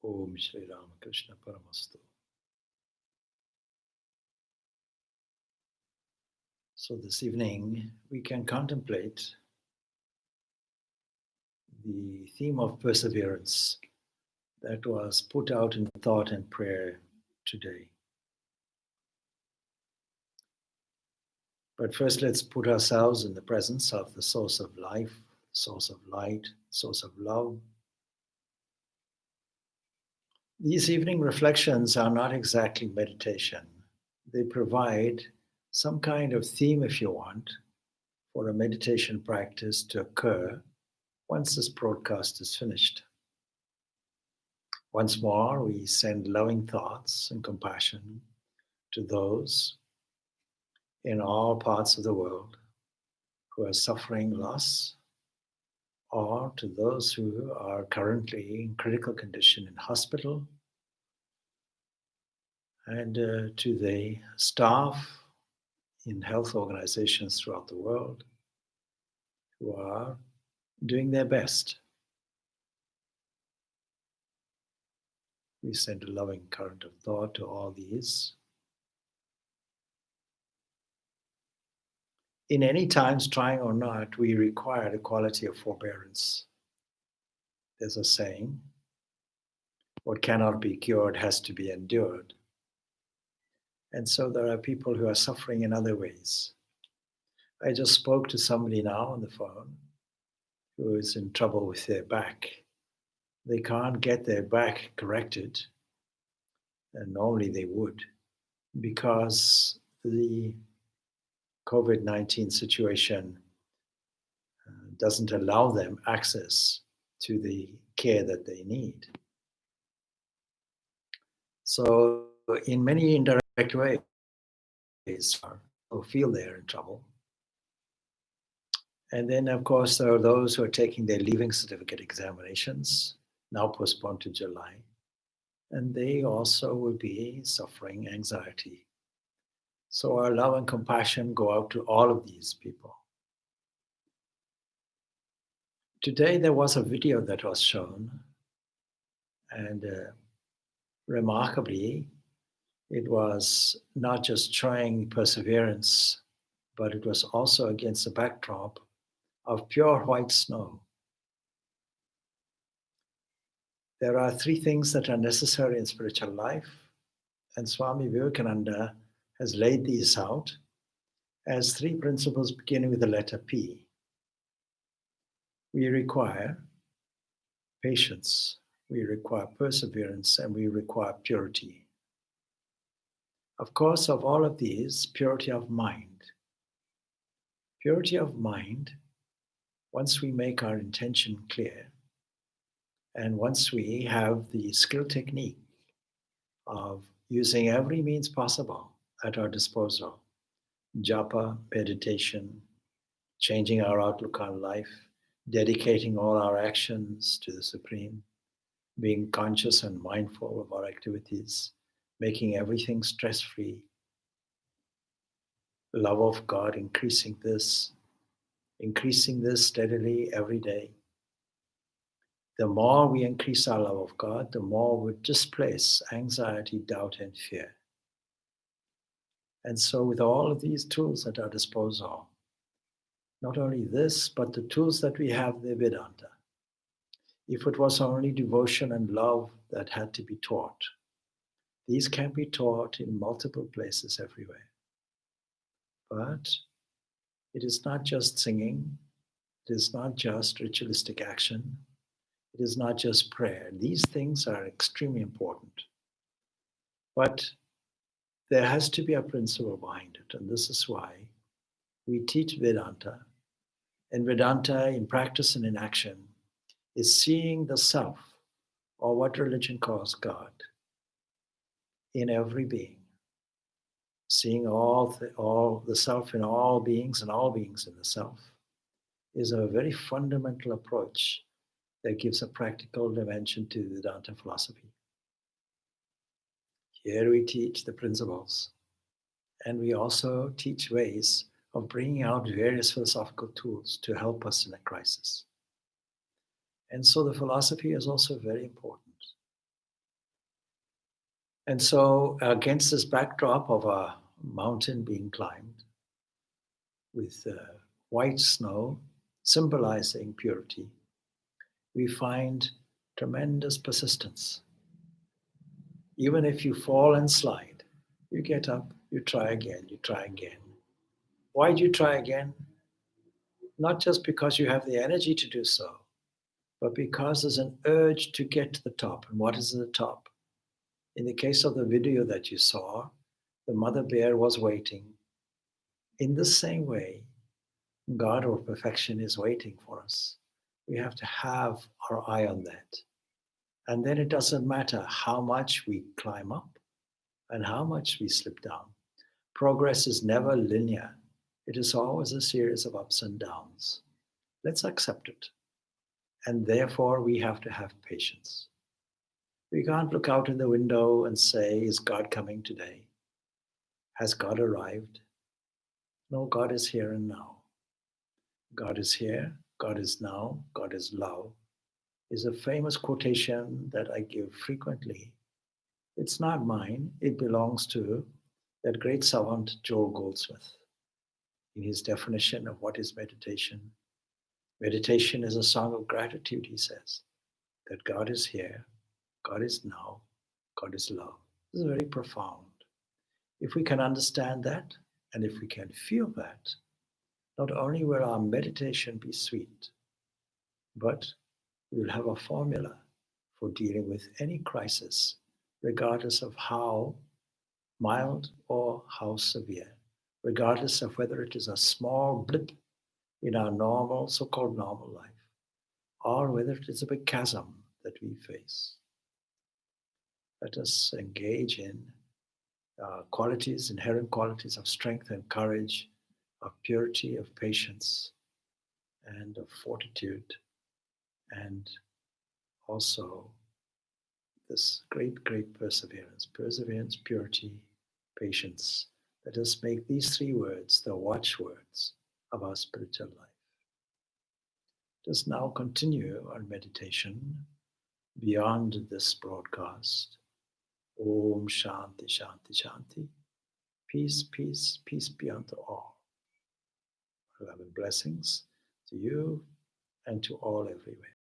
Om Shri Ramakrishna Paramastu. So this evening we can contemplate the theme of perseverance that was put out in thought and prayer today. But first let's put ourselves in the presence of the source of life, source of light, source of love. These evening reflections are not exactly meditation. They provide some kind of theme, if you want, for a meditation practice to occur once this broadcast is finished. Once more, we send loving thoughts and compassion to those in all parts of the world who are suffering loss, or to those who are currently in critical condition in hospital, and to the staff in health organizations throughout the world who are doing their best. We send a loving current of thought to all these. In any times, trying or not, we require the quality of forbearance. There's a saying, what cannot be cured has to be endured. And so there are people who are suffering in other ways. I just spoke to somebody now on the phone who is in trouble with their back. They can't get their back corrected, and normally they would, because the COVID-19 situation doesn't allow them access to the care that they need. So in many indirect ways, people feel they're in trouble. And then, of course, there are those who are taking their leaving certificate examinations, now postponed to July. And they also will be suffering anxiety. So our love and compassion go out to all of these people. Today there was a video that was shown, and remarkably, it was not just showing perseverance, but it was also against the backdrop of pure white snow. There are three things that are necessary in spiritual life, and Swami Vivekananda has laid these out as three principles beginning with the letter P. We require patience, we require perseverance, and we require purity. Of course, of all of these, purity of mind. Purity of mind, once we make our intention clear, and once we have the skill technique of using every means possible at our disposal, japa, meditation, changing our outlook on life, dedicating all our actions to the Supreme, being conscious and mindful of our activities, making everything stress-free, love of God, increasing this steadily every day. The more we increase our love of God, the more we displace anxiety, doubt, and fear. And so with all of these tools at our disposal, not only this, but the tools that we have, the Vedanta. If it was only devotion and love that had to be taught, these can be taught in multiple places everywhere. But it is not just singing, it is not just ritualistic action, it is not just prayer. These things are extremely important. But there has to be a principle behind it, and this is why we teach Vedanta. And Vedanta, in practice and in action, is seeing the self, or what religion calls God, in every being. Seeing all the self in all beings and all beings in the self is a very fundamental approach that gives a practical dimension to Vedanta philosophy. Here we teach the principles, and we also teach ways of bringing out various philosophical tools to help us in a crisis. And so the philosophy is also very important. And so, against this backdrop of a mountain being climbed with white snow symbolizing purity, we find tremendous persistence. Even if you fall and slide, you get up, you try again, you try again. Why do you try again? Not just because you have the energy to do so, but because there's an urge to get to the top. And what is the top? In the case of the video that you saw, the mother bear was waiting. In the same way, God or perfection is waiting for us. We have to have our eye on that. And then it doesn't matter how much we climb up and how much we slip down. Progress is never linear. It is always a series of ups and downs. Let's accept it. And therefore, we have to have patience. We can't look out in the window and say, is God coming today? Has God arrived? No, God is here and now. God is here, God is now, God is love, is a famous quotation that I give frequently. It's not mine, it belongs to that great savant Joel Goldsmith. In his definition of what is meditation, meditation is a song of gratitude, he says, that God is here, God is now, God is love. This is very profound. If we can understand that, and if we can feel that, not only will our meditation be sweet, but we will have a formula for dealing with any crisis, regardless of how mild or how severe, regardless of whether it is a small blip in our normal, so-called normal life, or whether it is a big chasm that we face. Let us engage in qualities, inherent qualities of strength and courage, of purity, of patience, and of fortitude, and also this great, great perseverance. Perseverance, purity, patience. Let us make these three words the watchwords of our spiritual life. Let us now continue our meditation beyond this broadcast. Om Shanti, Shanti, Shanti. Peace, peace, peace be unto all. Love and blessings to you and to all everywhere.